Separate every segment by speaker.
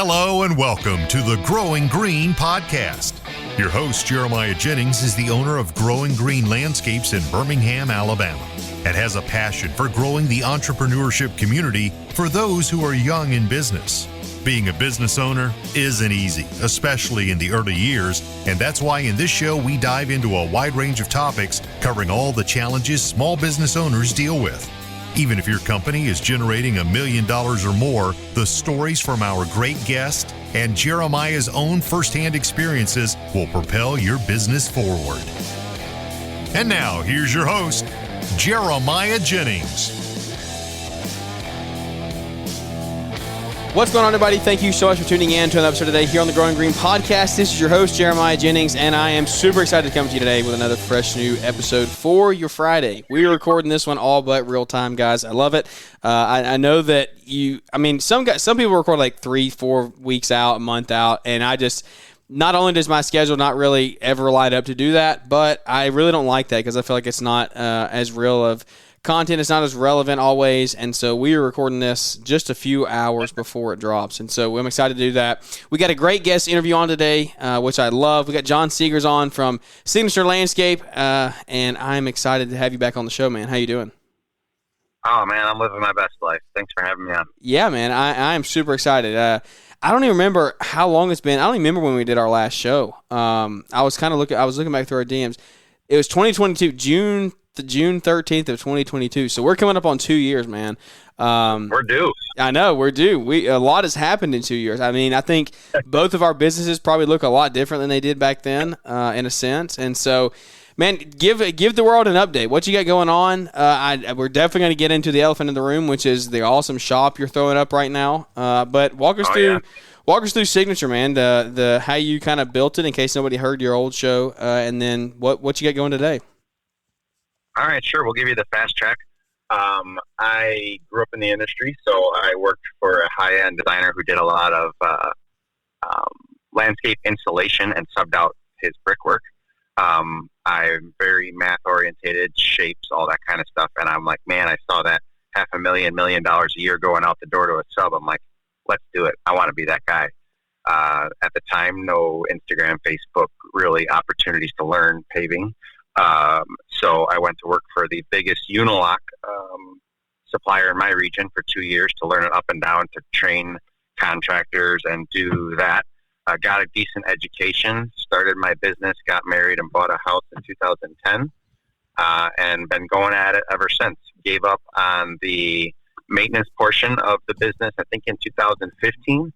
Speaker 1: Hello and welcome to the Growing Green podcast. Your host, Jeremiah Jennings, is the owner of Growing Green Landscapes in Birmingham, Alabama, and has a passion for growing the entrepreneurship community for those who are young in business. Being a business owner isn't easy, especially in the early years, and that's why in this show we dive into a wide range of topics covering all the challenges small business owners deal with. Even if your company is generating $1 million or more, the stories from our great guest and Jeremiah's own firsthand experiences will propel your business forward. And now, here's your host, Jeremiah Jennings.
Speaker 2: What's going on, everybody? Thank you so much for tuning in to another episode today here on the Growing Green podcast. This is your host, Jeremiah Jennings, and I am super excited to come to you today with another fresh new episode for your Friday. We are recording this one all but real time, guys. I love it. I know that some people record like 3-4 weeks out, a month out, and not only does my schedule not really ever light up to do that, but I really don't like that because I feel like it's not as real of content. Is not as relevant always, and so we are recording this just a few hours before it drops, and so I'm excited to do that. We got a great guest interview on today, which I love. We got John Seegers on from Signature Landscape, and I'm excited to have you back on the show, man. How you doing?
Speaker 3: Oh, man, I'm living my best life. Thanks for having me on.
Speaker 2: Yeah, man, I am super excited. I don't even remember how long it's been. I don't even remember when we did our last show. I was looking back through our DMs. It was 2022, June 13th of 2022. So we're coming up on 2 years, man.
Speaker 3: We're due.
Speaker 2: I know, we're due. A lot has happened in 2 years. I mean, I think both of our businesses probably look a lot different than they did back then, in a sense. And so, man, give the world an update. What you got going on? We're definitely going to get into the elephant in the room, which is the awesome shop you're throwing up right now. But walk us through Signature, man. The how you kind of built it, in case nobody heard your old show, and then what you got going today.
Speaker 3: All right, sure. We'll give you the fast track. I grew up in the industry, so I worked for a high-end designer who did a lot of landscape installation and subbed out his brickwork. I'm very math-orientated, shapes, all that kind of stuff, and I'm like, man, I saw that $500,000, $1 million a year going out the door to a sub. I'm like, let's do it. I want to be that guy. At the time, no Instagram, Facebook, really opportunities to learn paving. So I went to work for the biggest Unilock supplier in my region for 2 years to learn it up and down, to train contractors and do that. Got a decent education, started my business, got married, and bought a house in 2010, and been going at it ever since. Gave up on the maintenance portion of the business, I think in 2015,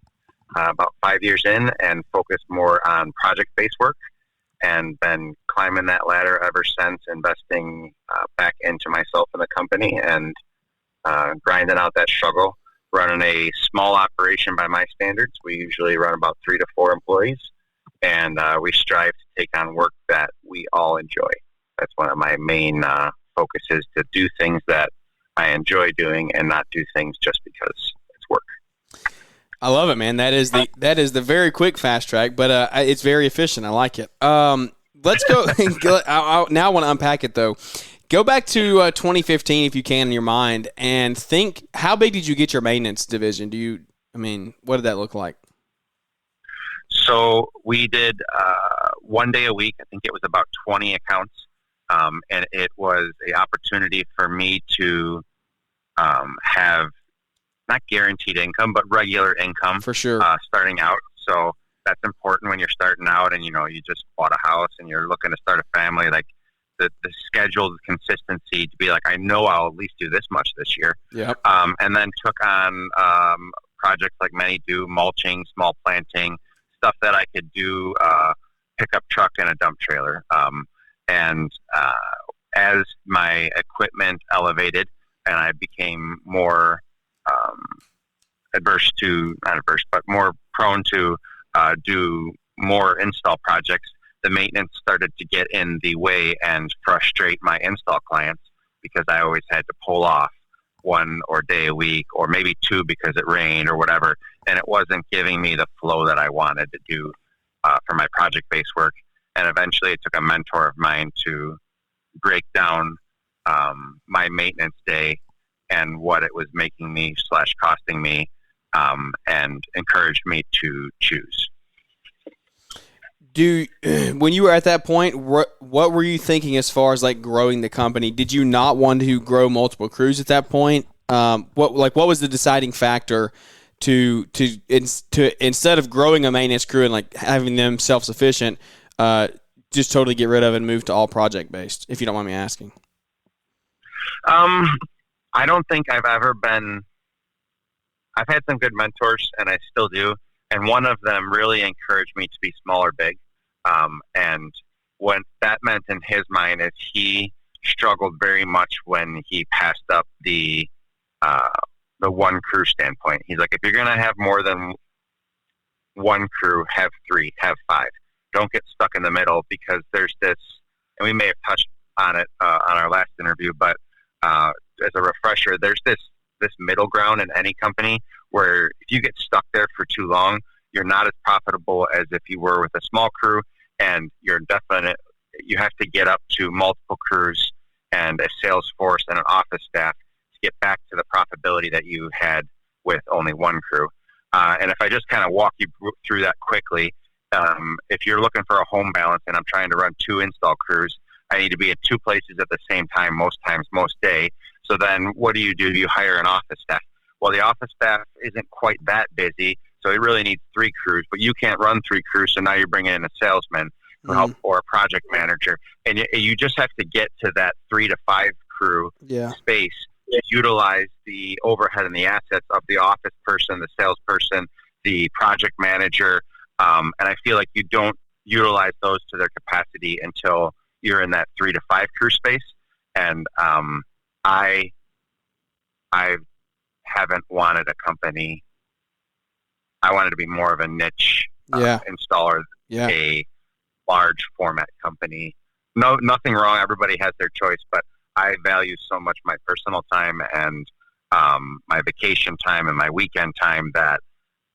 Speaker 3: about 5 years in, and focused more on project-based work. And been climbing that ladder ever since, investing back into myself and the company, and grinding out that struggle. Running a small operation by my standards. We usually run about 3 to 4 employees, and we strive to take on work that we all enjoy. That's one of my main focuses, to do things that I enjoy doing and not do things just because it's work.
Speaker 2: I love it, man. That is the very quick fast track, but it's very efficient. I like it. Let's go. Now I want to unpack it, though. Go back to 2015, if you can, in your mind, and think, how big did you get your maintenance division? What did that look like?
Speaker 3: So we did 1 day a week. I think it was about 20 accounts, and it was an opportunity for me to have not guaranteed income, but regular income.
Speaker 2: For sure.
Speaker 3: Starting out. So that's important when you're starting out and, you just bought a house and you're looking to start a family. Like the schedule, the consistency to be like, I know I'll at least do this much this year.
Speaker 2: Yep.
Speaker 3: And then took on projects like many do, mulching, small planting, stuff that I could do, pickup truck and a dump trailer. As my equipment elevated and I became more more prone to do more install projects, the maintenance started to get in the way and frustrate my install clients, because I always had to pull off 1 day a week, or maybe 2 because it rained or whatever, and it wasn't giving me the flow that I wanted to do for my project-based work. And eventually it took a mentor of mine to break down my maintenance day and what it was making me / costing me, and encouraged me to choose.
Speaker 2: When you were at that point, what were you thinking as far as like growing the company? Did you not want to grow multiple crews at that point? What was the deciding factor to instead of growing a maintenance crew and like having them self-sufficient, just totally get rid of it and move to all project based? If you don't mind me asking.
Speaker 3: I don't think I've ever been. I've had some good mentors, and I still do. And one of them really encouraged me to be small or big. And what that meant in his mind is he struggled very much when he passed up the one crew standpoint. He's like, if you're going to have more than one crew, have 3, have 5. Don't get stuck in the middle, because there's this, and we may have touched on it on our last interview, but as a refresher, there's this middle ground in any company where if you get stuck there for too long, you're not as profitable as if you were with a small crew, and you have to get up to multiple crews and a sales force and an office staff to get back to the profitability that you had with only one crew. And if I just kind of walk you through that quickly, if you're looking for a home balance and I'm trying to run 2 install crews, I need to be at 2 places at the same time, most times, most day. So then what do? You hire an office staff. Well, the office staff isn't quite that busy, so it really needs 3 crews, but you can't run 3 crews, so now you're bringing in a salesman or a project manager. And you just have to get to that 3 to 5 crew space to utilize the overhead and the assets of the office person, the salesperson, the project manager. And I feel like you don't utilize those to their capacity until you're in that 3 to 5 crew space. And I haven't wanted a company. I wanted to be more of a niche installer, a large format company. No, nothing wrong. Everybody has their choice, but I value so much my personal time and my vacation time and my weekend time that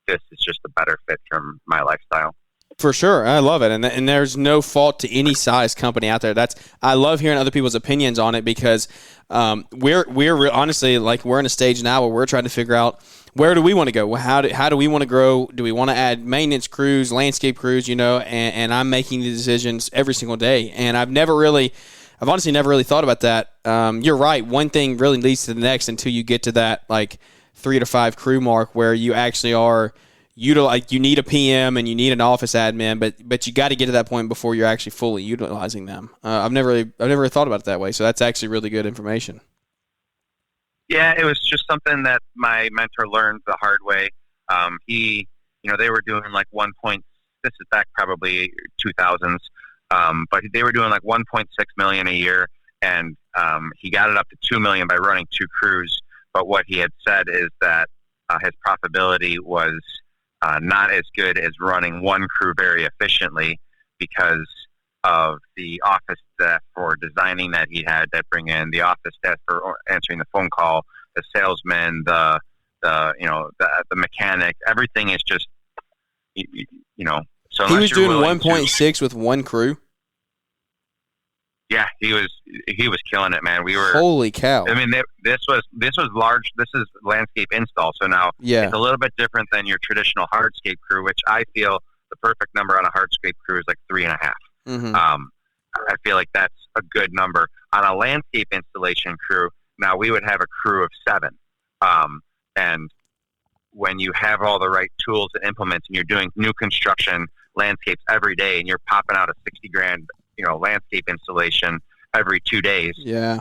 Speaker 3: this is just a better fit for my lifestyle.
Speaker 2: For sure. I love it. And there's no fault to any size company out there. I love hearing other people's opinions on it, because we're honestly, like, we're in a stage now where we're trying to figure out, where do we want to go? How do we want to grow? Do we want to add maintenance crews, landscape crews, and I'm making the decisions every single day. And I've honestly never really thought about that. You're right. One thing really leads to the next until you get to that like 3 to 5 crew mark where you actually are you need a PM and you need an office admin, but you got to get to that point before you're actually fully utilizing them. I've never really thought about it that way, so that's actually really good information.
Speaker 3: Yeah, it was just something that my mentor learned the hard way. They were doing like this is back probably 2000s, but they were doing like 1.6 million a year, and he got it up to 2 million by running 2 crews. But what he had said is that his profitability was not as good as running one crew very efficiently, because of the office staff for designing that he had to bring in, the office staff for answering the phone call, the salesman, the mechanic. Everything is just, So
Speaker 2: he was doing 1.6 with one crew.
Speaker 3: Yeah, he was killing it, man. We were
Speaker 2: holy cow.
Speaker 3: I mean, this was large. This is landscape install, so now it's a little bit different than your traditional hardscape crew, which I feel the perfect number on a hardscape crew is like 3.5.
Speaker 2: Mm-hmm.
Speaker 3: I feel like that's a good number on a landscape installation crew. Now we would have a crew of 7, and when you have all the right tools and implements, and you're doing new construction landscapes every day, and you're popping out a $60,000 landscape installation every 2 days.
Speaker 2: Yeah.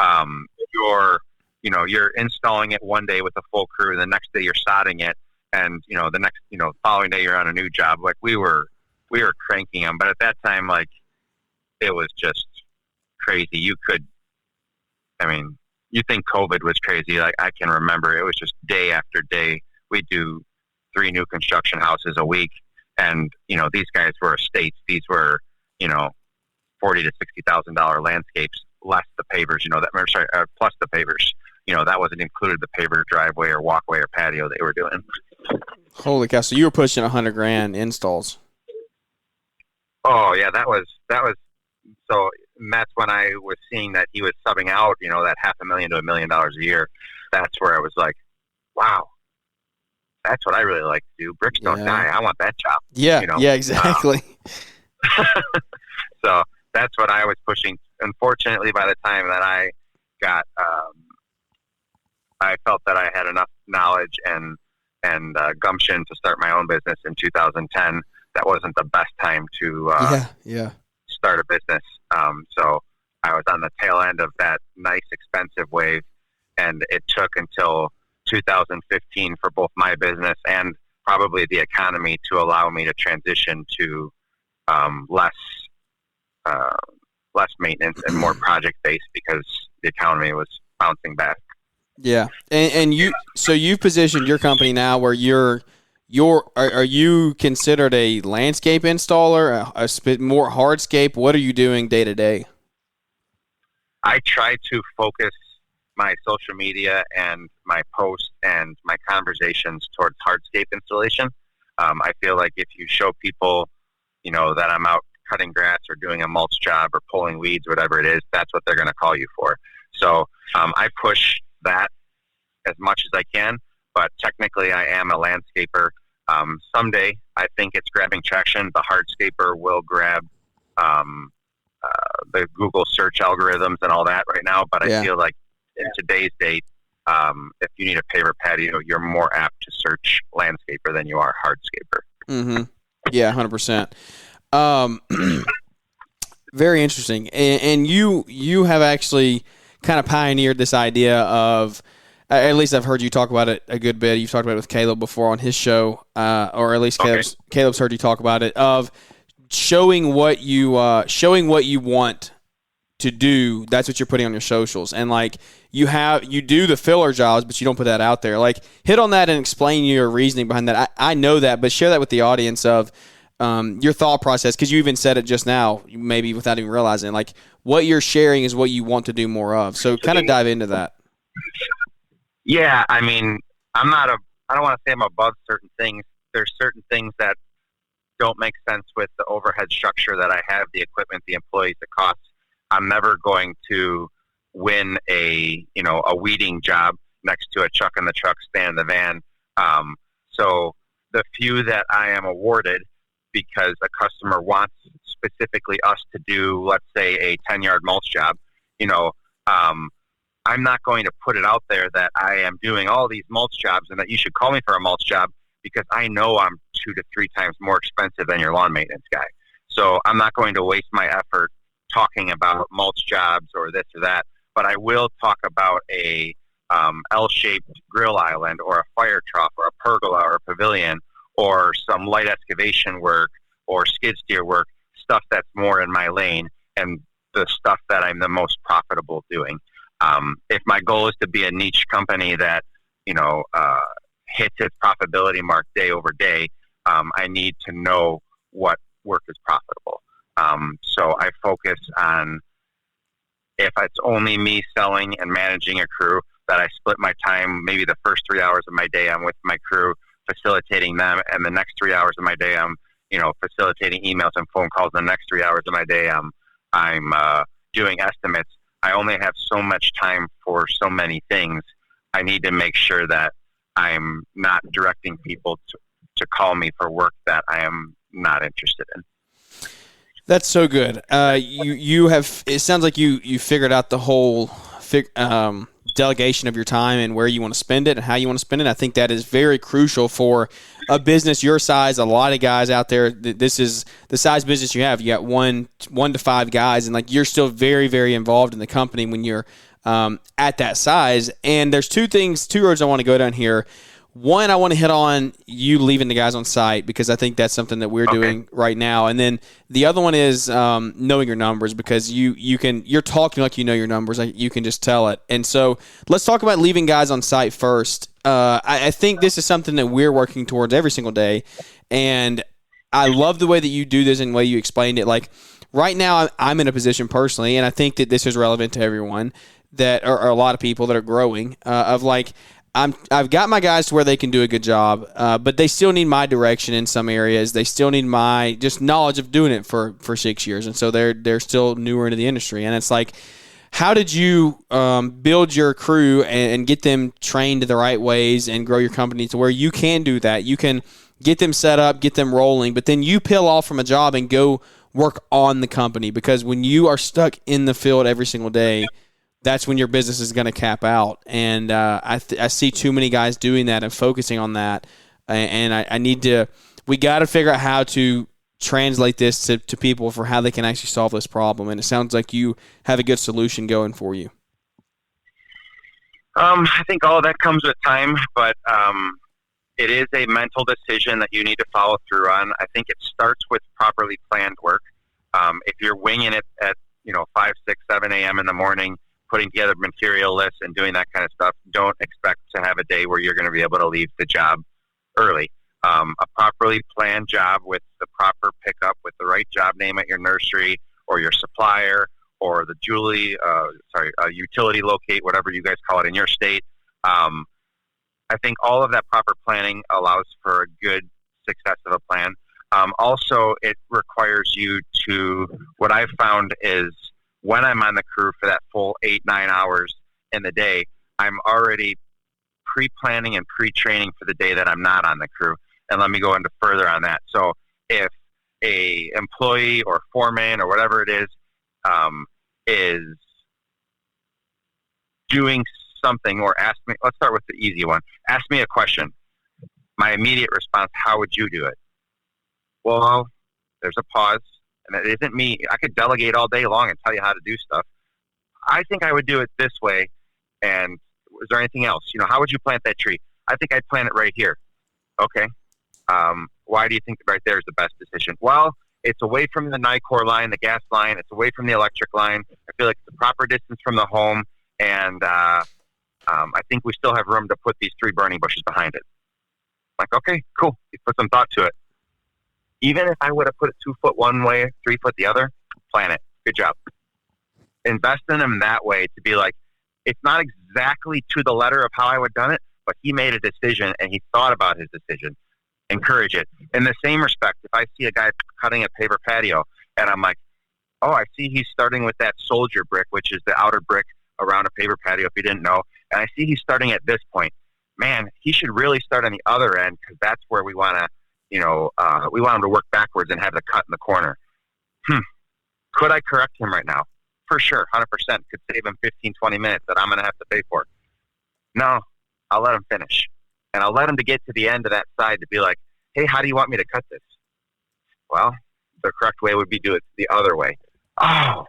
Speaker 3: You're installing it one day with a full crew, the next day you're sodding it, and the next following day you're on a new job. Like we were cranking them, but at that time, like, it was just crazy. You think COVID was crazy. Like, I can remember it was just day after day. We do 3 new construction houses a week, and these guys were estates. These were $40,000 to $60,000 landscapes, less the pavers. Plus the pavers. That wasn't included the paver driveway or walkway or patio they were doing.
Speaker 2: Holy cow! So you were pushing $100,000 installs.
Speaker 3: Oh yeah, that was. So that's when I was seeing that he was subbing out, that $500,000 to $1 million a year. That's where I was like, wow, that's what I really like to do. Bricks don't die. I want that job.
Speaker 2: Yeah. Yeah, exactly.
Speaker 3: So that's what I was pushing. Unfortunately, by the time that I got, I felt that I had enough knowledge and gumption to start my own business in 2010. That wasn't the best time to start a business. So I was on the tail end of that nice, expensive wave, and it took until 2015 for both my business and probably the economy to allow me to transition to less maintenance and more project-based, because the economy was bouncing back.
Speaker 2: Yeah, and you've positioned your company now where are you considered a landscape installer, a more hardscape? What are you doing day to day?
Speaker 3: I try to focus my social media and my posts and my conversations towards hardscape installation. I feel like if you show people, that I'm out cutting grass or doing a mulch job or pulling weeds, whatever it is, that's what they're going to call you for. So I push that as much as I can, but technically I am a landscaper. Someday I think it's grabbing traction. The hardscaper will grab the Google search algorithms and all that right now, but I feel like in today's date, if you need a paver patio, you're more apt to search landscaper than you are hardscaper.
Speaker 2: Mm-hmm. Yeah, 100%. Very interesting. And you have actually kind of pioneered this idea of, at least I've heard you talk about it a good bit. You've talked about it with Caleb before on his show, or at least Caleb's heard you talk about it, of showing what you want to do. That's what you're putting on your socials. And like you do the filler jobs, but you don't put that out there. Like hit on that and explain your reasoning behind that. I know that, but share that with the audience of your thought process, because you even said it just now, maybe without even realizing. Like what you're sharing is what you want to do more of. So kind of dive into that.
Speaker 3: Yeah, I mean, I don't want to say I'm above certain things. There's certain things that don't make sense with the overhead structure that I have, the equipment, the employees, the costs. I'm never going to win a weeding job next to a truck in the truck, span in the van. So the few that I am awarded because a customer wants specifically us to do, let's say, a 10-yard mulch job, I'm not going to put it out there that I am doing all these mulch jobs and that you should call me for a mulch job, because I know I'm 2 to 3 times more expensive than your lawn maintenance guy. So I'm not going to waste my effort talking about mulch jobs or this or that, but I will talk about a L-shaped grill island or a fire trough or a pergola or a pavilion or some light excavation work or skid steer work, stuff that's more in my lane and the stuff that I'm the most profitable doing. If my goal is to be a niche company that, hits its profitability mark day over day, I need to know what work is profitable. So I focus on, if it's only me selling and managing a crew, that I split my time. Maybe the first 3 hours of my day I'm with my crew, facilitating them, and the next 3 hours of my day I'm, facilitating emails and phone calls. The next 3 hours of my day I'm doing estimates. I only have so much time for so many things. I need to make sure that I'm not directing people to call me for work that I am not interested in.
Speaker 2: That's so good. You have. It sounds like you figured out the whole delegation of your time and where you want to spend it and how you want to spend it. I think that is very crucial for a business your size. A lot of guys out there, this is the size business you have. You got one to 5 guys, and like you're still very, very involved in the company when you're at that size. And there's two roads I want to go down here. One, I want to hit on you leaving the guys on site, because I think that's something that we're doing right now. And then the other one is knowing your numbers, because you're talking like you know your numbers. Like you can just tell it. And so let's talk about leaving guys on site first. I think this is something that we're working towards every single day. And I love the way that you do this and the way you explained it. Like right now I'm in a position personally, and I think that this is relevant to everyone, that or a lot of people that are growing, of like, I've got my guys to where they can do a good job, but they still need my direction in some areas. They still need my just knowledge of doing it for 6 years, and so they're still newer into the industry. And it's like, how did you build your crew and get them trained the right ways and grow your company to where you can do that? You can get them set up, get them rolling, but then you peel off from a job and go work on the company, because when you are stuck in the field every single day, that's when your business is going to cap out. And I see too many guys doing that and focusing on that. And we got to figure out how to translate this to people for how they can actually solve this problem. And it sounds like you have a good solution going for you.
Speaker 3: I think all of that comes with time, but it is a mental decision that you need to follow through on. I think it starts with properly planned work. If you're winging it at 5, 6, 7 a.m. in the morning, putting together material lists and doing that kind of stuff, don't expect to have a day where you're going to be able to leave the job early. A properly planned job with the proper pickup, with the right job name at your nursery or your supplier or the utility locate, whatever you guys call it in your state. I think all of that proper planning allows for a good success of a plan. Also, it requires you to, what I've found is when I'm on the crew for that full 8-9 hours in the day, I'm already pre-planning and pre-training for the day that I'm not on the crew. And let me go into further on that. So if a employee or foreman or whatever it is doing something, or ask me, let's start with the easy one. Ask me a question. My immediate response, how would you do it? Well, there's a pause, and it isn't me. I could delegate all day long and tell you how to do stuff. I think I would do it this way. And is there anything else? How would you plant that tree? I think I'd plant it right here. Okay. Why do you think right there is the best decision? Well, it's away from the NICOR line, the gas line. It's away from the electric line. I feel like it's the proper distance from the home. And I think we still have room to put these 3 burning bushes behind it. Like, okay, cool. You put some thought to it. Even if I would have put it 2 foot one way, 3 foot the other, plan it. Good job. Invest in them that way to be like, it's not exactly to the letter of how I would have done it, but he made a decision and he thought about his decision. Encourage it. In the same respect, if I see a guy cutting a paper patio and I'm like, oh, I see he's starting with that soldier brick, which is the outer brick around a paper patio, if you didn't know, and I see he's starting at this point, man, he should really start on the other end, because that's where we want to, we want him to work backwards and have the cut in the corner. Could I correct him right now? For sure, 100%. Could save him 15, 20 minutes that I'm going to have to pay for. No, I'll let him finish. And I'll let him to get to the end of that side to be like, hey, how do you want me to cut this? Well, the correct way would be do it the other way. Oh,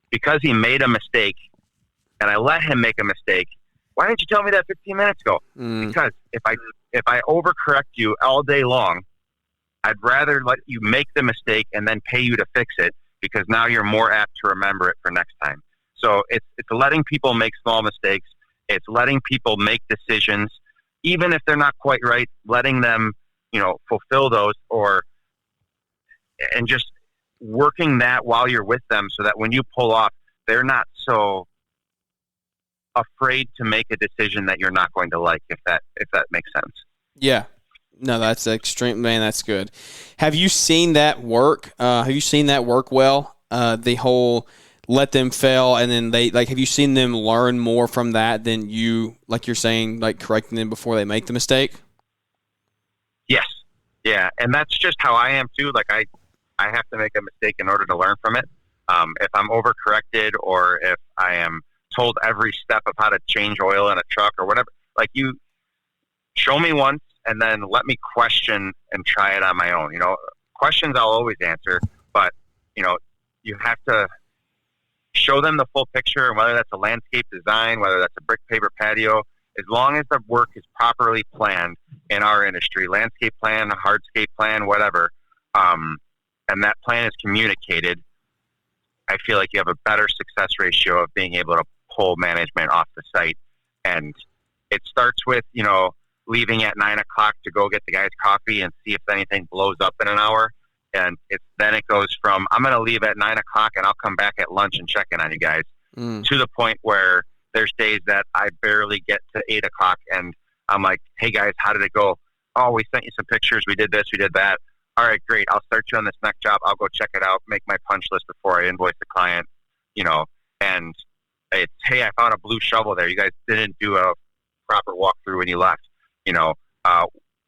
Speaker 3: because he made a mistake and I let him make a mistake. Why didn't you tell me that 15 minutes ago? Because if I overcorrect you all day long, I'd rather let you make the mistake and then pay you to fix it, because now you're more apt to remember it for next time. So it's letting people make small mistakes. It's letting people make decisions, even if they're not quite right, letting them, fulfill those, and just working that while you're with them so that when you pull off, they're not so afraid to make a decision that you're not going to like, if that makes sense. Yeah.
Speaker 2: No, that's extreme, man. That's good. Have you seen that work? Have you seen that work well? The whole let them fail, and then have you seen them learn more from that than you, like you're saying, like correcting them before they make the mistake?
Speaker 3: Yes. Yeah. And that's just how I am too. Like I have to make a mistake in order to learn from it. If I'm overcorrected, or if I am told every step of how to change oil in a truck or whatever, like, you show me once and then let me question and try it on my own. Questions I'll always answer, but you have to show them the full picture, and whether that's a landscape design, whether that's a brick paper patio, as long as the work is properly planned in our industry, landscape plan, hardscape plan, whatever, and that plan is communicated, I feel like you have a better success ratio of being able to pull management off the site. And it starts with, leaving at 9 o'clock to go get the guys coffee and see if anything blows up in an hour. And then it goes from, I'm going to leave at 9 o'clock and I'll come back at lunch and check in on you guys, to the point where there's days that I barely get to 8 o'clock and I'm like, hey guys, how did it go? Oh, we sent you some pictures. We did this, we did that. All right, great. I'll start you on this next job. I'll go check it out, make my punch list before I invoice the client, and It's, hey, I found a blue shovel there. You guys didn't do a proper walkthrough when you left.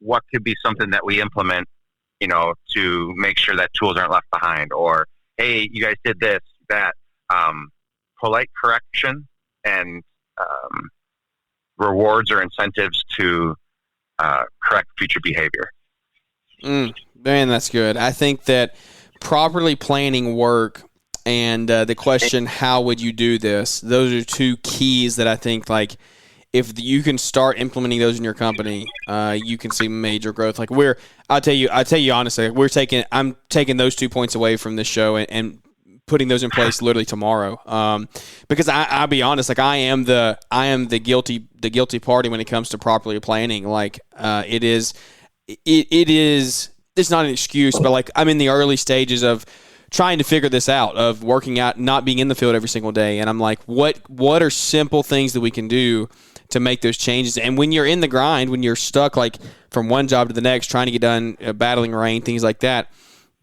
Speaker 3: What could be something that we implement, to make sure that tools aren't left behind? Or, hey, you guys did this, that. Polite correction and rewards or incentives to correct future behavior.
Speaker 2: Man, that's good. I think that properly planning work and the question, how would you do this? Those are two keys that I think, like, if you can start implementing those in your company, you can see major growth. Like I'll tell you honestly, I'm taking those 2 points away from this show and putting those in place literally tomorrow. Because I'll be honest, like I am the guilty party when it comes to properly planning. Like it's not an excuse, but like I'm in the early stages of trying to figure this out, of working out, not being in the field every single day. And I'm like, what are simple things that we can do to make those changes? And when you're in the grind, when you're stuck like from one job to the next, trying to get done, battling rain, things like that,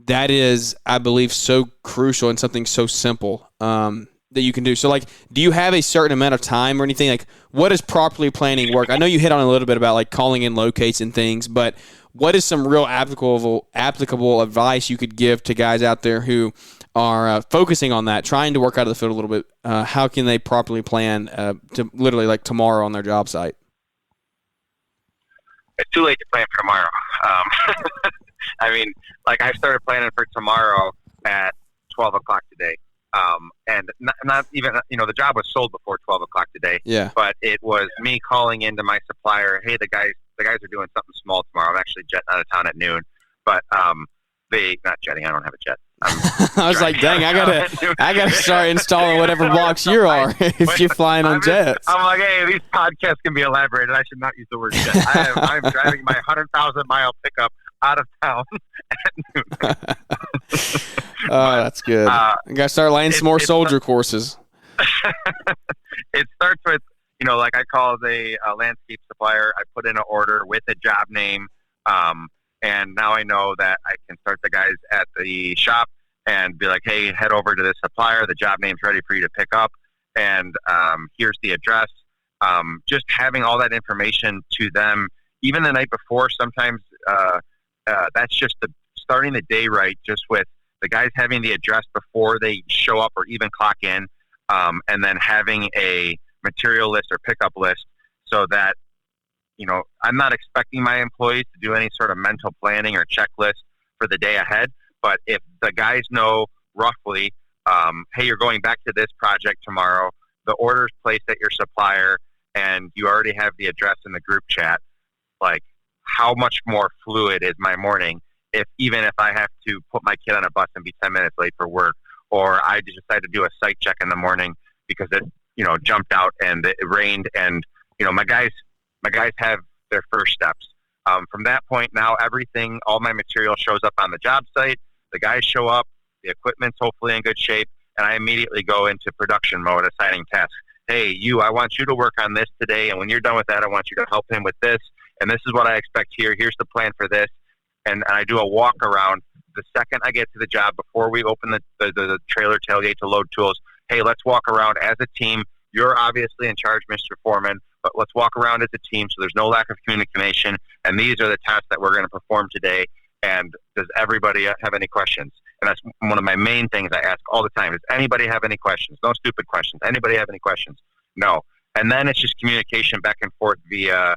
Speaker 2: that is, I believe, so crucial and something so simple that you can do. So, like, do you have a certain amount of time or anything? Like, what does properly planning work? I know you hit on a little bit about, like, calling in locates and things, but what is some real applicable advice you could give to guys out there who are focusing on that, trying to work out of the field a little bit? How can they properly plan to literally, like, tomorrow on their job site?
Speaker 3: It's too late to plan for tomorrow. I mean, like I started planning for tomorrow at 12 o'clock today. And not even, the job was sold before 12 o'clock today.
Speaker 2: Yeah.
Speaker 3: But it was me calling into my supplier, hey, the guys are doing something small tomorrow. I'm actually jetting out of town at noon. But not jetting, I don't have a jet.
Speaker 2: I was like, dang, I gotta start installing whatever blocks you are if you're flying on jets.
Speaker 3: I'm like, hey, these podcasts can be elaborated. I should not use the word jet. I'm driving my 100,000-mile pickup out of town at noon.
Speaker 2: Oh, that's good. You gotta start laying some more soldier courses.
Speaker 3: It starts with, like I call the landscape supplier. I put in an order with a job name, and now I know that I can start the guys at the shop and be like, hey, head over to this supplier. The job name's ready for you to pick up, and here's the address. Just having all that information to them, even the night before, sometimes that's just starting the day right, just with the guys having the address before they show up or even clock in, and then having a material list or pickup list so that, I'm not expecting my employees to do any sort of mental planning or checklist for the day ahead. But if the guys know roughly, hey, you're going back to this project tomorrow, the order's placed at your supplier, and you already have the address in the group chat, like how much more fluid is my morning even if I have to put my kid on a bus and be 10 minutes late for work, or I just decide to do a site check in the morning because it, jumped out and it rained, and, my guys have their first steps. From that point now, all my material shows up on the job site. The guys show up, the equipment's hopefully in good shape, and I immediately go into production mode, assigning tasks. Hey, I want you to work on this today, and when you're done with that, I want you to help him with this, and this is what I expect here. Here's the plan for this. And I do a walk around the second I get to the job before we open the trailer tailgate to load tools. Hey, let's walk around as a team. You're obviously in charge, Mr. Foreman, but let's walk around as a team so there's no lack of communication. And these are the tasks that we're going to perform today. And does everybody have any questions? And that's one of my main things I ask all the time. Does anybody have any questions? No stupid questions. Anybody have any questions? No. And then it's just communication back and forth via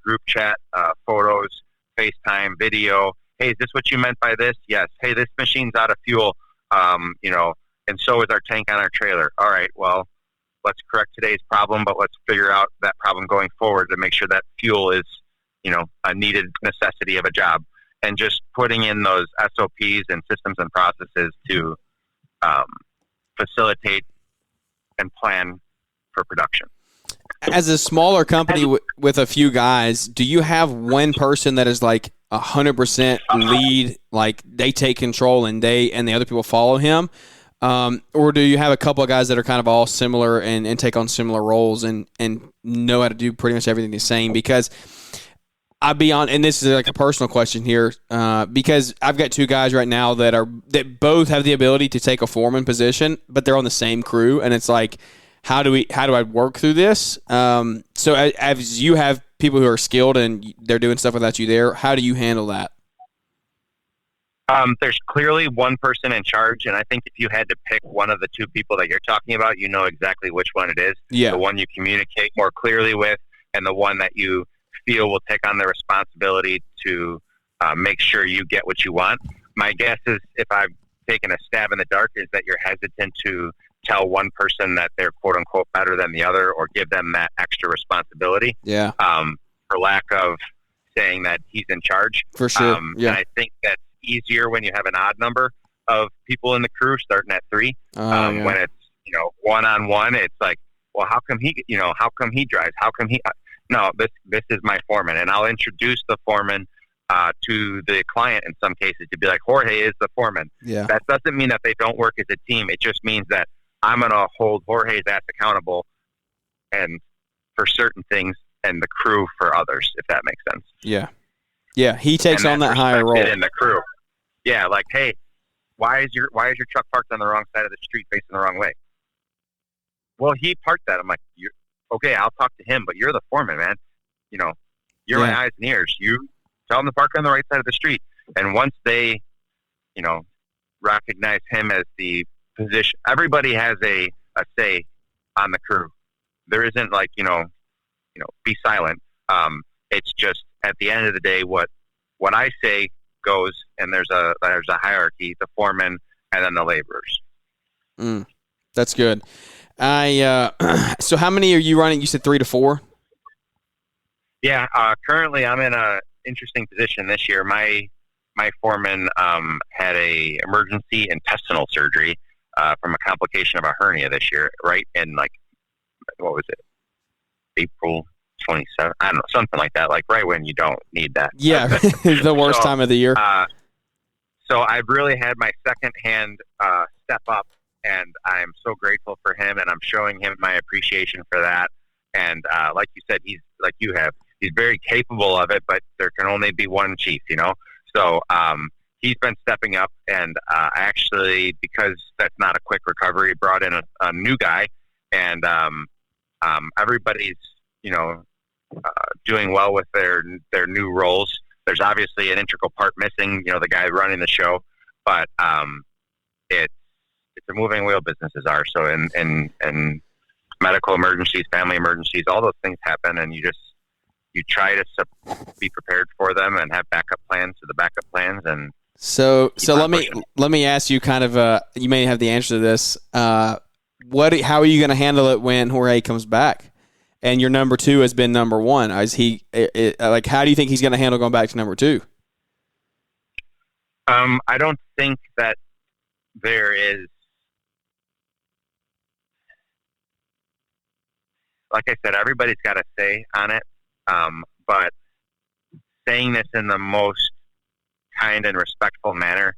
Speaker 3: group chat, photos, FaceTime, video. Hey, is this what you meant by this? Yes. Hey, this machine's out of fuel, and so is our tank on our trailer. All right, well, let's correct today's problem, but let's figure out that problem going forward to make sure that fuel is, a needed necessity of a job. And just putting in those SOPs and systems and processes to facilitate and plan for production.
Speaker 2: As a smaller company with a few guys, do you have one person that is like 100% lead, like they take control and the other people follow him? Or do you have a couple of guys that are kind of all similar and take on similar roles and know how to do pretty much everything the same? Because I'll be on, and this is like a personal question here, because I've got two guys right now that both have the ability to take a foreman position, but they're on the same crew, and it's like, how do I work through this? So as you have people who are skilled and they're doing stuff without you there, how do you handle that?
Speaker 3: There's clearly one person in charge, and I think if you had to pick one of the two people that you're talking about, you know exactly which one it is.
Speaker 2: Yeah.
Speaker 3: The one you communicate more clearly with, and the one that you feel will take on the responsibility to make sure you get what you want. My guess is, if I've taken a stab in the dark, is that you're hesitant to tell one person that they're quote unquote better than the other, or give them that extra responsibility.
Speaker 2: Yeah.
Speaker 3: For lack of saying that he's in charge.
Speaker 2: For sure. Yeah.
Speaker 3: And I think that's easier when you have an odd number of people in the crew, starting at 3. When it's, one-on-one, it's like, well, how come he drives? How come he, no, this is my foreman. And I'll introduce the foreman to the client in some cases to be like, Jorge is the foreman.
Speaker 2: Yeah.
Speaker 3: That doesn't mean that they don't work as a team. It just means that I'm going to hold Jorge's ass accountable and for certain things, and the crew for others, if that makes sense.
Speaker 2: Yeah. Yeah. He takes on that higher role
Speaker 3: in the crew. Yeah. Like, hey, why is your truck parked on the wrong side of the street facing the wrong way? Well, he parked that. I'm like, okay, I'll talk to him, but you're the foreman, man. You're my eyes and ears. You tell him to park on the right side of the street. And once they, recognize him as the position, everybody has a say on the crew. There isn't like, be silent. It's just at the end of the day, what I say goes, and there's a hierarchy: the foreman and then the laborers.
Speaker 2: That's good. So how many are you running? You said 3 to 4.
Speaker 3: Yeah. Currently, I'm in a interesting position this year. My foreman had a emergency intestinal surgery from a complication of a hernia this year, right in what was it? April 27th, I don't know, something like that, like right when you don't need that.
Speaker 2: Yeah, the worst time of the year.
Speaker 3: So I've really had my second hand step up, and I'm so grateful for him, and I'm showing him my appreciation for that. And like you said, he's very capable of it, but there can only be one chief, So he's been stepping up, and actually, because that's not a quick recovery, brought in a new guy, and everybody's doing well with their new roles. There's obviously an integral part missing, the guy running the show, but it's a moving wheel, businesses are. So in medical emergencies, family emergencies, all those things happen, and you try to be prepared for them and have backup plans to the backup plans. And
Speaker 2: so let me ask you kind of you may have the answer to this. How are you going to handle it when Jorge comes back and your number 2 has been number 1? Is he how do you think he's going to handle going back to number 2?
Speaker 3: I don't think that there is, like I said, everybody's got a say on it. But saying this in the most kind and respectful manner,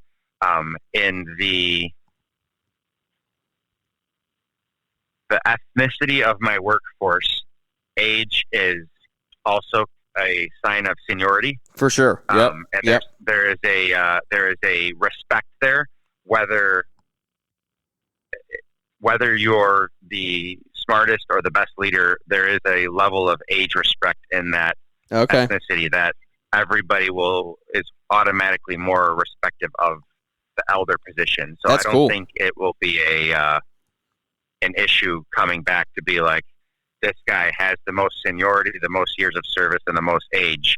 Speaker 3: in the ethnicity of my workforce, age is also a sign of seniority.
Speaker 2: For sure. Yep.
Speaker 3: And there is a respect there, whether you're the smartest or the best leader, there is a level of age respect in that ethnicity that everybody is automatically more respective of the elder position. So
Speaker 2: That's
Speaker 3: I don't think it will be an issue coming back to be like, this guy has the most seniority, the most years of service, and the most age.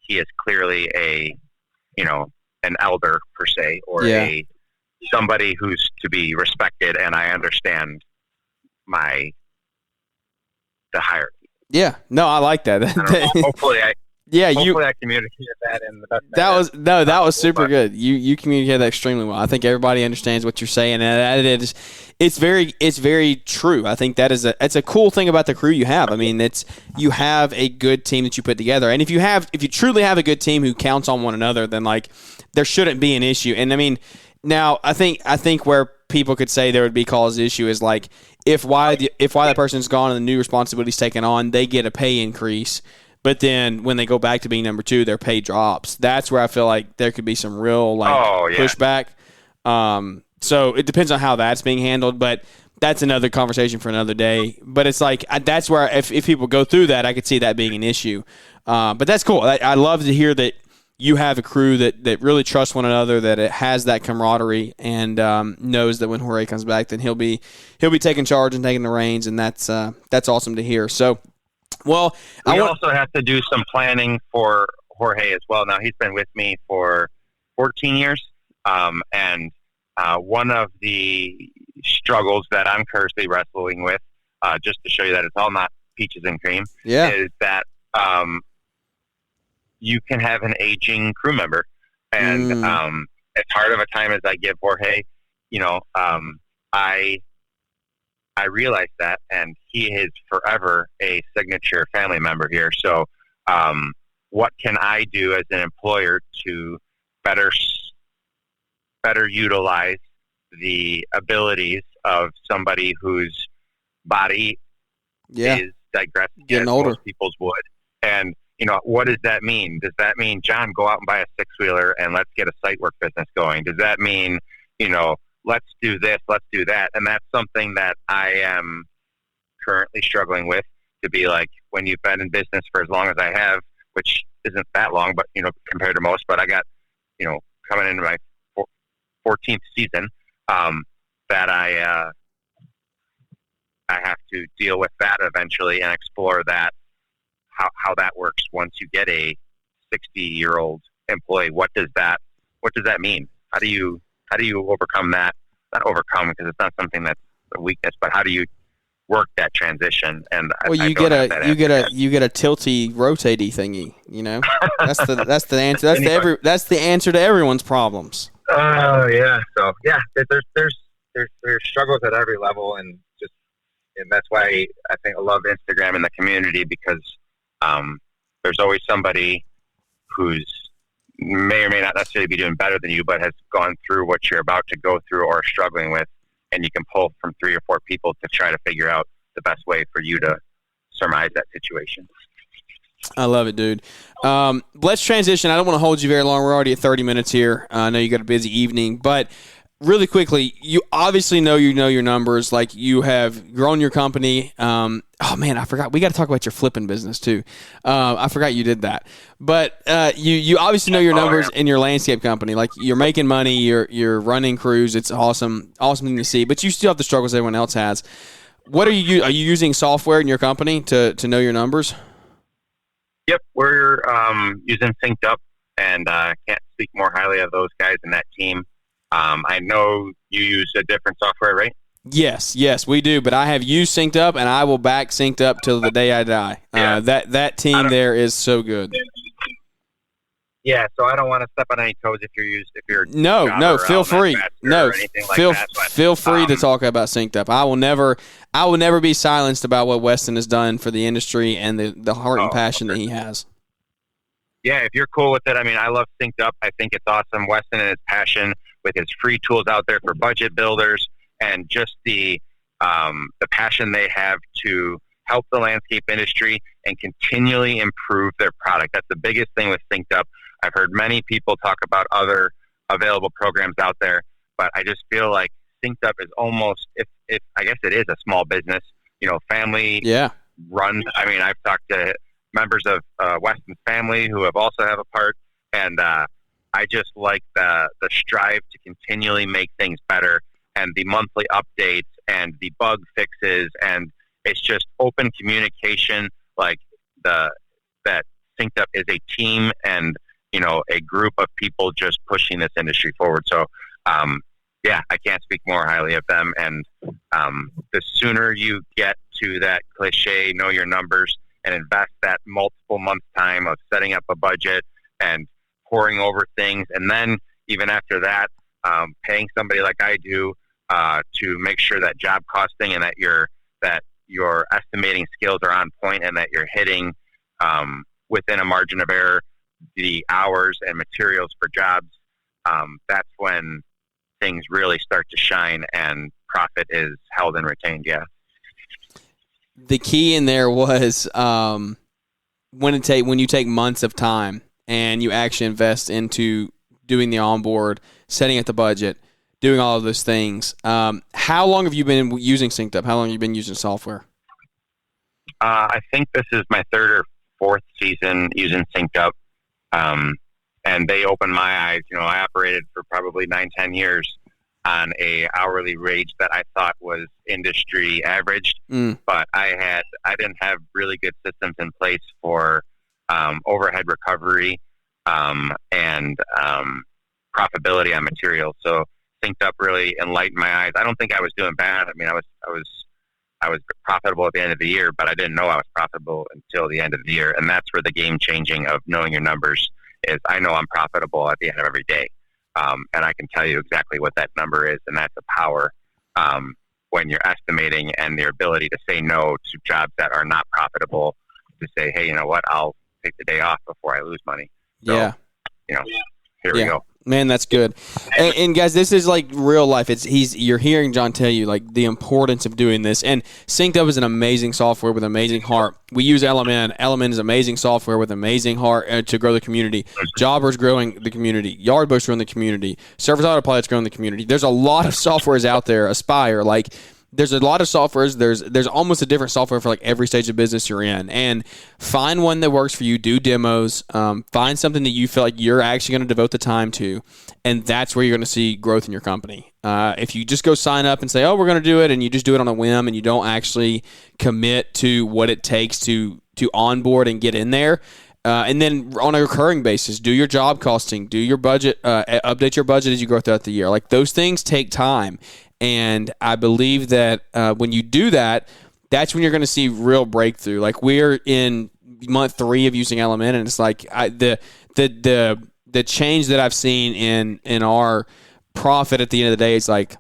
Speaker 3: He is clearly an elder per se, or somebody who's to be respected, and I understand the hierarchy.
Speaker 2: Yeah, no, I like that.
Speaker 3: Hopefully I communicated that in the best.
Speaker 2: That was super good. You communicated that extremely well. I think everybody understands what you're saying, and it's very true. I think it's a cool thing about the crew you have. I mean, you have a good team that you put together, and if you truly have a good team who counts on one another, then there shouldn't be an issue. And I mean, now I think where people could say there would be cause issue is if while that person's gone and the new responsibility's taken on, they get a pay increase. But then when they go back to being number 2, their pay drops. That's where I feel like there could be some real pushback. So it depends on how that's being handled. But that's another conversation for another day. But it's like that's where if people go through that, I could see that being an issue. But that's cool. I love to hear that you have a crew that really trusts one another, that it has that camaraderie, and knows that when Jorge comes back, then he'll be taking charge and taking the reins, and that's awesome to hear. So, well,
Speaker 3: we also have to do some planning for Jorge as well. Now, he's been with me for 14 years, and one of the struggles that I'm currently wrestling with, just to show you that it's all not peaches and cream, is that you can have an aging crew member, and as hard of a time as I give Jorge, I realize that, and he is forever a signature family member here. So, what can I do as an employer to better utilize the abilities of somebody whose body is digressing,
Speaker 2: getting
Speaker 3: as
Speaker 2: older.
Speaker 3: Most people's would, and what does that mean? Does that mean, John, go out and buy a six-wheeler and let's get a site work business going? Does that mean, let's do this, let's do that? And that's something that I am currently struggling with, to be like, when you've been in business for as long as I have, which isn't that long, but, compared to most, but I got, coming into my 14th season, that I have to deal with that eventually and explore that, how that works once you get a 60-year-old employee. What does that mean? How do you overcome that? Not overcome, because it's not something that's a weakness, but how do you work that transition? And
Speaker 2: you get a tilty rotatey thingy. That's the answer. That's the answer to everyone's problems.
Speaker 4: Oh yeah. So yeah, there's struggles at every level, and
Speaker 3: that's why I think I love Instagram and the community, because there's always somebody who's may or may not necessarily be doing better than you, but has gone through what you're about to go through or struggling with, and you can pull from 3 or 4 people to try to figure out the best way for you to surmise that situation.
Speaker 2: I love it, dude. Let's transition. I don't want to hold you very long. We're already at 30 minutes here. I know you got a busy evening, but really quickly, you obviously know your numbers. Like, you have grown your company. Oh man, I forgot. We got to talk about your flipping business too. I forgot you did that. But you obviously know your numbers in your landscape company. Like, you're making money. You're running crews. It's awesome thing to see. But you still have the struggles everyone else has. What are you using software in your company to know your numbers?
Speaker 3: Yep, we're using Synced Up, and can't speak more highly of those guys and that team. I know you use a different software, right?
Speaker 2: Yes, we do. But I have used Synced Up, and I will back Synced Up till the day I die.
Speaker 3: Yeah.
Speaker 2: That team there is so good.
Speaker 3: Yeah, so I don't want to step on any toes if you're
Speaker 2: no. Feel free. No, feel free to talk about Synced Up. I will never be silenced about what Weston has done for the industry and the heart and passion that he has.
Speaker 3: Yeah, if you're cool with it, I mean, I love Synced Up. I think it's awesome. Weston and his passion with his free tools out there for budget builders, and just the passion they have to help the landscape industry and continually improve their product. That's the biggest thing with Synced Up. I've heard many people talk about other available programs out there, but I just feel like Synced Up is almost, if I guess it is a small business, family run. I mean, I've talked to members of Weston's family who have also have a part, and I just like the strive to continually make things better, and the monthly updates and the bug fixes, and it's just open communication, like that Synced Up is a team and a group of people just pushing this industry forward. So I can't speak more highly of them, and the sooner you get to that cliche, know your numbers, and invest that multiple months time of setting up a budget and pouring over things, and then even after that, paying somebody like I do to make sure that job costing and that your estimating skills are on point, and that you're hitting within a margin of error the hours and materials for jobs. That's when things really start to shine and profit is held and retained. Yeah.
Speaker 2: The key in there was when you take months of time and you actually invest into doing the onboard, setting up the budget, doing all of those things. How long have you been using Synced Up? How long have you been using software?
Speaker 3: I think this is my third or fourth season using Synced Up. And they opened my eyes. I operated for probably 9-10 years on a hourly rate that I thought was industry averaged, but I didn't have really good systems in place for overhead recovery and profitability on materials. So Synced Up really enlightened my eyes. I don't think I was doing bad. I mean, I was profitable at the end of the year, but I didn't know I was profitable until the end of the year. And that's where the game changing of knowing your numbers is. I know I'm profitable at the end of every day. And I can tell you exactly what that number is. And that's a power when you're estimating, and the ability to say no to jobs that are not profitable, to say, hey, you know what, I'll take the day off before I lose money. So,
Speaker 2: yeah.
Speaker 3: Here we go.
Speaker 2: Man, that's good. And guys, this is like real life. You're hearing John tell you like the importance of doing this. And Synced Up is an amazing software with an amazing heart. We use Element. Element is amazing software with amazing heart to grow the community. Jobbers growing the community. Yardbooks growing the community. Service Autopilot's growing the community. There's a lot of softwares out there. Aspire, there's a lot of softwares. There's almost a different software for like every stage of business you're in. And find one that works for you. Do demos. Find something that you feel like you're actually going to devote the time to, and that's where you're going to see growth in your company. If you just go sign up and say, oh, we're going to do it, and you just do it on a whim, and you don't actually commit to what it takes to onboard and get in there, and then on a recurring basis, do your job costing, do your budget, update your budget as you go throughout the year. Like, those things take time. And I believe that when you do that, that's when you're going to see real breakthrough. Like, we're in month 3 of using Element, and it's like the change that I've seen in our profit at the end of the day is like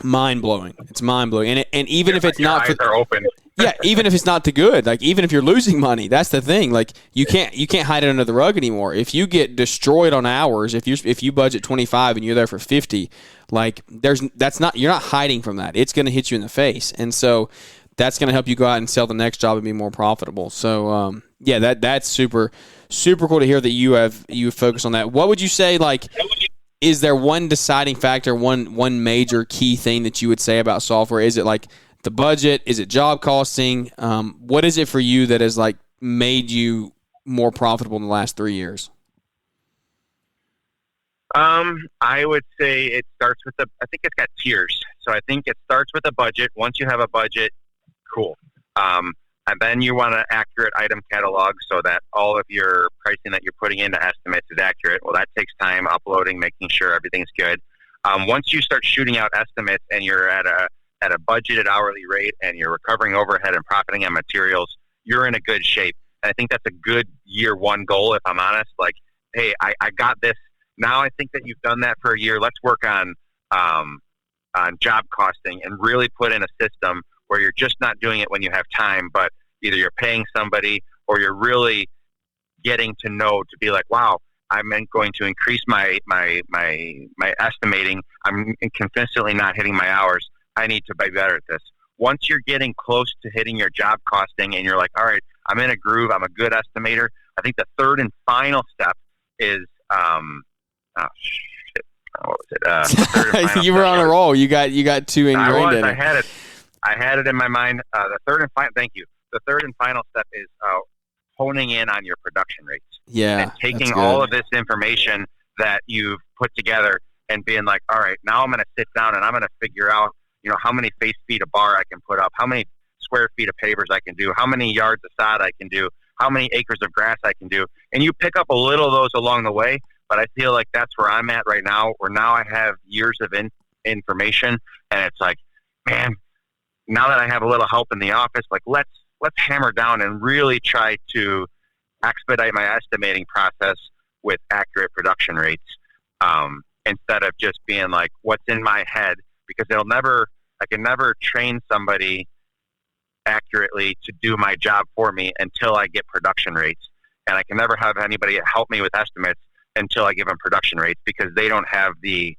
Speaker 2: mind blowing. It's mind blowing, and even if it's not,
Speaker 3: eyes are open.
Speaker 2: Yeah, even if it's not the good, like even if you're losing money, that's the thing. Like you can't hide it under the rug anymore. If you get destroyed on hours, if you budget 25 and you're there for 50, like you're not hiding from that. It's going to hit you in the face, and so that's going to help you go out and sell the next job and be more profitable. So that's super super cool to hear that you focus on that. What would you say, like, is there one deciding factor, one major key thing that you would say about software? Is it like the budget? Is it job costing? What is it for you that has like made you more profitable in the last 3 years?
Speaker 3: I would say it starts with I think it's got tiers. So I think it starts with a budget. Once you have a budget, cool. And then you want an accurate item catalog so that all of your pricing that you're putting into estimates is accurate. Well, that takes time, uploading, making sure everything's good. Once you start shooting out estimates and you're at a budgeted hourly rate and you're recovering overhead and profiting on materials, you're in a good shape. And I think that's a good year one goal, if I'm honest. Like, hey, I got this. Now I think that you've done that for a year. Let's work on job costing and really put in a system where you're just not doing it when you have time, but either you're paying somebody or you're really getting to know, to be like, wow, I'm going to increase my estimating. I'm consistently not hitting my hours. I need to be better at this. Once you're getting close to hitting your job costing and you're like, all right, I'm in a groove, I'm a good estimator, I think the third and final step is what was it? The third and final
Speaker 2: you were
Speaker 3: step
Speaker 2: on a roll. You got too ingrained in it.
Speaker 3: I had it in my mind. Thank you. The third and final step is honing in on your production rates.
Speaker 2: Yeah,
Speaker 3: and taking all of this information that you've put together and being like, all right, now I'm going to sit down and I'm going to figure out, how many face feet of bar I can put up, how many square feet of pavers I can do, how many yards of sod I can do, how many acres of grass I can do. And you pick up a little of those along the way, but I feel like that's where I'm at right now, where now I have years of information, and it's like, man, now that I have a little help in the office, like let's hammer down and really try to expedite my estimating process with accurate production rates, instead of just being like what's in my head, because I can never train somebody accurately to do my job for me until I get production rates. And I can never have anybody help me with estimates until I give them production rates, because they don't have the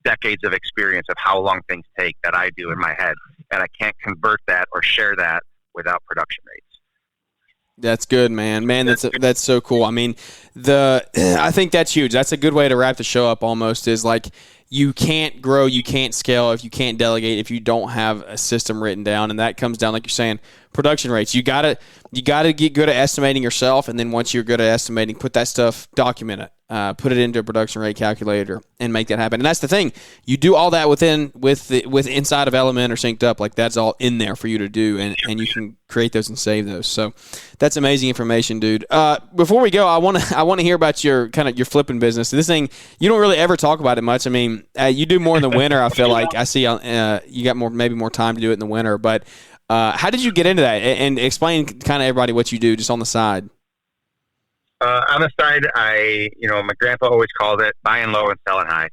Speaker 3: decades of experience of how long things take that I do in my head. And I can't convert that or share that without production rates.
Speaker 2: That's good, man. That's so cool. I mean, I think that's huge. That's a good way to wrap the show up almost, is like you can't grow, you can't scale if you can't delegate, if you don't have a system written down. And that comes down, like you're saying, production rates. You gotta get good at estimating yourself, and then once you're good at estimating, put that stuff, document it, put it into a production rate calculator, and make that happen. And that's the thing, you do all that with inside of Element or Synced Up, like that's all in there for you to do, and you can create those and save those. So that's amazing information, dude. Before we go, I want to hear about your flipping business. This thing, you don't really ever talk about it much. I mean, you do more in the winter. I feel like I see you got maybe more time to do it in the winter, but. How did you get into that? And explain kind of everybody what you do just on the side.
Speaker 3: On the side, my grandpa always called it buying low and selling high.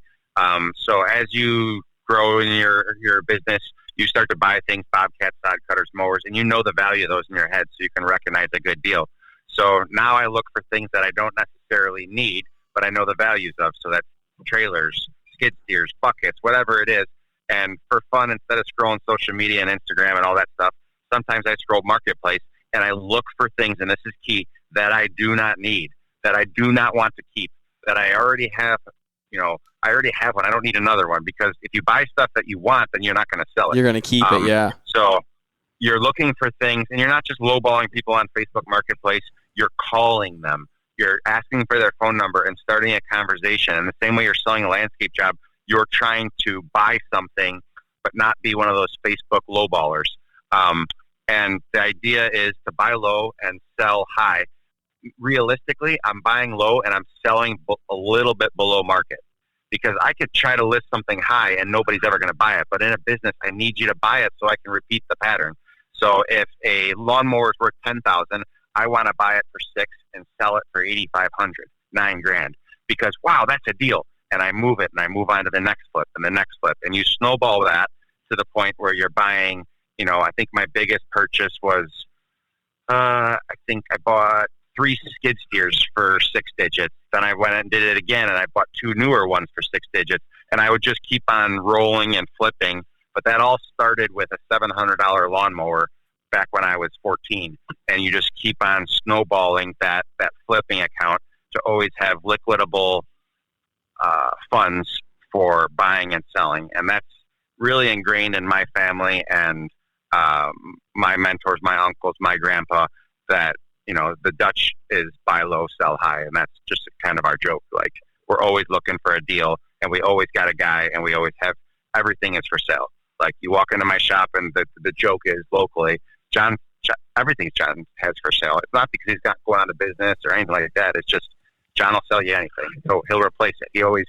Speaker 3: So as you grow in your business, you start to buy things, bobcats, sod cutters, mowers, and you know the value of those in your head, so you can recognize a good deal. So now I look for things that I don't necessarily need, but I know the values of. So that's trailers, skid steers, buckets, whatever it is. And for fun, instead of scrolling social media and Instagram and all that stuff, sometimes I scroll Marketplace and I look for things, and this is key, that I do not need, that I do not want to keep, that I already have. I already have one. I don't need another one, because if you buy stuff that you want, then you're not going to sell it.
Speaker 2: You're going to keep it, yeah.
Speaker 3: So you're looking for things, and you're not just lowballing people on Facebook Marketplace. You're calling them. You're asking for their phone number and starting a conversation. And the same way you're selling a landscape job, you're trying to buy something, but not be one of those Facebook lowballers. And the idea is to buy low and sell high. Realistically, I'm buying low and I'm selling a little bit below market, because I could try to list something high and nobody's ever going to buy it. But in a business, I need you to buy it so I can repeat the pattern. So if a lawnmower is worth $10,000, I want to buy it for $6,000 and sell it for $8,500, $9,000, because wow, that's a deal. And I move it, and I move on to the next flip and the next flip. And you snowball that to the point where you're buying, I think my biggest purchase was, I think I bought 3 skid steers for 6 digits. Then I went and did it again, and I bought 2 newer ones for 6 digits. And I would just keep on rolling and flipping. But that all started with a $700 lawnmower back when I was 14. And you just keep on snowballing that flipping account to always have liquidable funds for buying and selling. And that's really ingrained in my family and my mentors, my uncles, my grandpa, that the Dutch is buy low, sell high. And that's just kind of our joke. Like, we're always looking for a deal, and we always got a guy, and we always have everything is for sale. Like, you walk into my shop, and the joke is locally, everything John has for sale. It's not because he's not going out of business or anything like that. It's just John will sell you anything. So he'll replace it. He always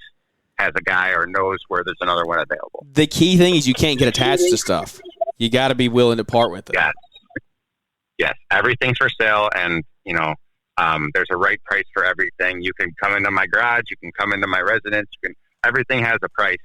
Speaker 3: has a guy or knows where there's another one available.
Speaker 2: The key thing is you can't get attached to stuff. You got to be willing to part with it.
Speaker 3: Yes. Everything's for sale, and there's a right price for everything. You can come into my garage. You can come into my residence. Everything has a price.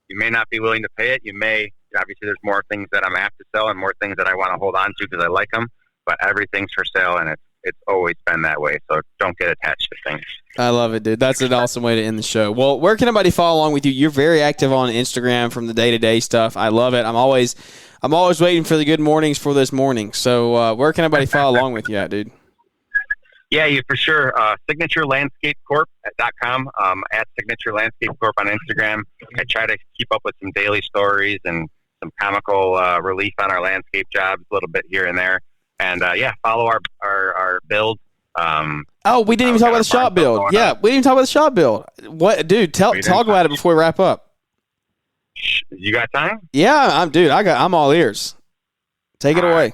Speaker 3: You may not be willing to pay it. You may. Obviously, there's more things that I'm apt to sell and more things that I want to hold on to because I like them. But everything's for sale, and it's always been that way. So don't get attached to things.
Speaker 2: I love it, dude. That's an awesome way to end the show. Well, where can anybody follow along with you? You're very active on Instagram from the day-to-day stuff. I love it. I'm always waiting for the good mornings for this morning. So where can anybody follow along with you at, dude?
Speaker 3: Yeah, you for sure. Signature Landscape Corp.com, at Signature Landscape Corp on Instagram. I try to keep up with some daily stories and some comical relief on our landscape jobs, a little bit here and there. And follow our build.
Speaker 2: We didn't even talk about the shop build. Yeah, we didn't even talk about the shop build. What, dude? Talk about it before we wrap up.
Speaker 3: You got time?
Speaker 2: Yeah, I'm all ears. Take it away.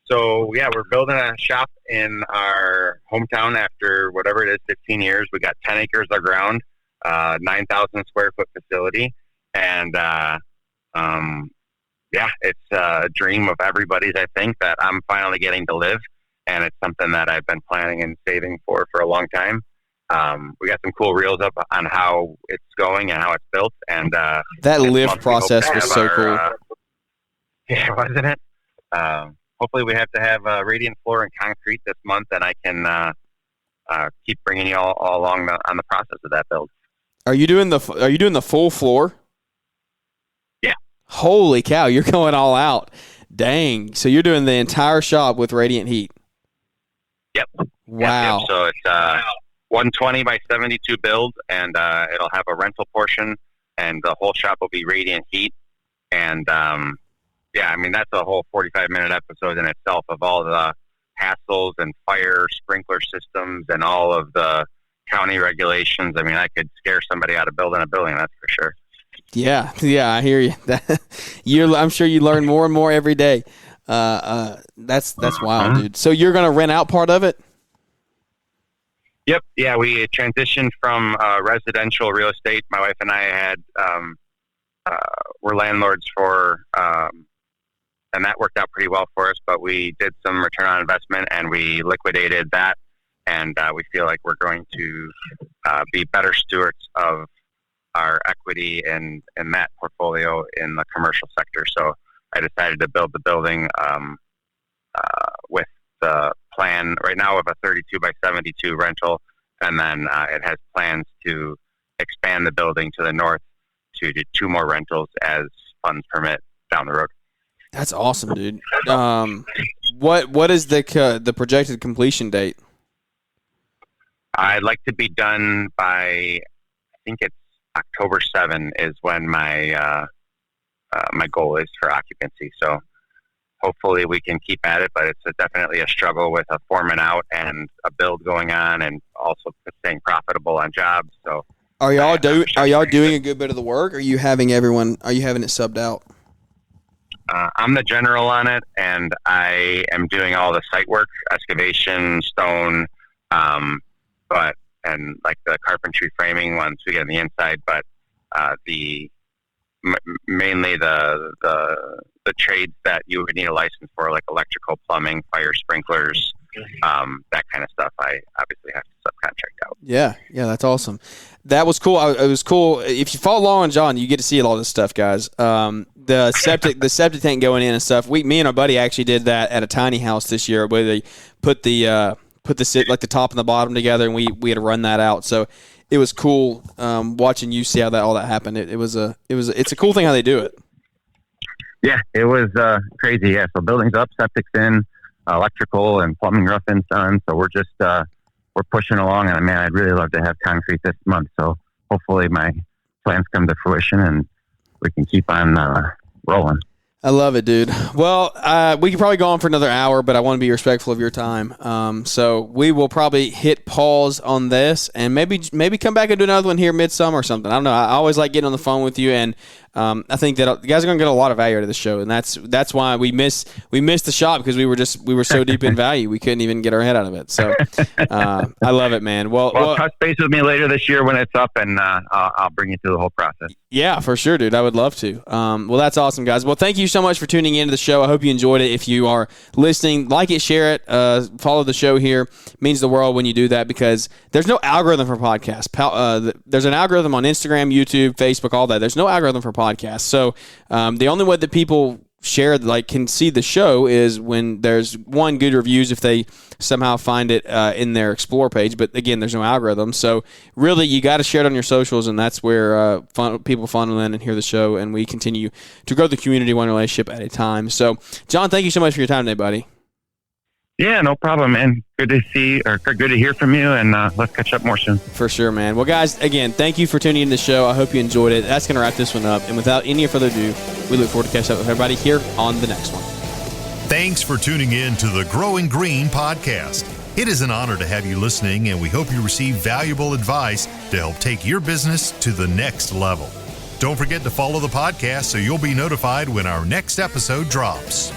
Speaker 3: So we're building a shop in our hometown after whatever it is, 15 years. We got 10 acres of ground, 9,000 square foot facility, and it's a dream of everybody's. I think that I'm finally getting to live, and it's something that I've been planning and saving for a long time. We got some cool reels up on how it's going and how it's built, and
Speaker 2: that lift process was so cool.
Speaker 3: Yeah, wasn't it? Hopefully, we have to have radiant floor and concrete this month, and I can keep bringing you all along on the process of that build.
Speaker 2: Are you doing the full floor?
Speaker 3: Yeah.
Speaker 2: Holy cow! You're going all out. Dang! So you're doing the entire shop with radiant heat.
Speaker 3: Yep.
Speaker 2: Wow.
Speaker 3: Yep. So it's 120 by 72 build, and it'll have a rental portion, and the whole shop will be radiant heat. And yeah, I mean, that's a whole 45-minute episode in itself of all the hassles and fire sprinkler systems and all of the county regulations. I mean, I could scare somebody out of building a building, that's for sure.
Speaker 2: Yeah, I hear you. I'm sure you learn more and more every day. That's wild, dude. So you're going to rent out part of it?
Speaker 3: Yep. Yeah, we transitioned from residential real estate. My wife and I had were landlords for, and that worked out pretty well for us. But we did some return on investment, and we liquidated that. And we feel like we're going to be better stewards of our equity in that portfolio in the commercial sector. So I decided to build the building with the plan right now of a 32 by 72 rental, and then it has plans to expand the building to the north to do 2 more rentals as funds permit down the road.
Speaker 2: That's awesome, dude. What is the projected completion date?
Speaker 3: I'd like to be done by, I think it's October 7 is when my my goal is for occupancy. So hopefully we can keep at it, but it's definitely a struggle with a foreman out and a build going on, and also staying profitable on jobs. So
Speaker 2: are y'all doing a good bit of the work? Or are you having it subbed out?
Speaker 3: I'm the general on it, and I am doing all the site work, excavation, stone, and like the carpentry framing once we get on the inside. But mainly the trades that you would need a license for, like electrical, plumbing, fire sprinklers, that kind of stuff, I obviously have to subcontract out.
Speaker 2: Yeah, that's awesome. That was cool. It was cool. If you follow along on John, you get to see all this stuff, guys. The septic tank going in and stuff. Me and our buddy actually did that at a tiny house this year, where they put the top and the bottom together, and we had to run that out. So it was cool watching you see how all that happened. It's a cool thing how they do it.
Speaker 3: Yeah, it was crazy. Yeah, so building's up, septic's in, electrical and plumbing roofing's done. So we're just we're pushing along, and man, I'd really love to have concrete this month. So hopefully my plans come to fruition and we can keep on rolling.
Speaker 2: I love it, dude. Well, we could probably go on for another hour, but I want to be respectful of your time. So we will probably hit pause on this and maybe come back and do another one here midsummer or something. I don't know. I always like getting on the phone with you, and I think that you guys are going to get a lot of value out of the show, and that's why we missed the shot, because we were so deep in value we couldn't even get our head out of it. So I love it, man. Well,
Speaker 3: touch base with me later this year when it's up, and I'll bring you through the whole process.
Speaker 2: Yeah, for sure, dude. I would love to. Well, that's awesome, guys. Well, thank you so much for tuning into the show. I hope you enjoyed it. If you are listening, like it, share it, follow the show here. It means the world when you do that, because there's no algorithm for podcasts. There's an algorithm on Instagram, YouTube, Facebook, all that. There's no algorithm for podcasts. So the only way that people share, can see the show, is when there's good reviews, if they somehow find it in their Explore page. But again, there's no algorithm, so really you got to share it on your socials, and that's where people funnel in and hear the show, and we continue to grow the community one relationship at a time. So John, thank you so much for your time today, buddy.
Speaker 3: Yeah, no problem, man. Good to hear from you, and let's catch up more soon.
Speaker 2: For sure, man. Well, guys, again, thank you for tuning in to the show. I hope you enjoyed it. That's going to wrap this one up. And without any further ado, we look forward to catching up with everybody here on the next one.
Speaker 1: Thanks for tuning in to the Growing Green podcast. It is an honor to have you listening, and we hope you receive valuable advice to help take your business to the next level. Don't forget to follow the podcast so you'll be notified when our next episode drops.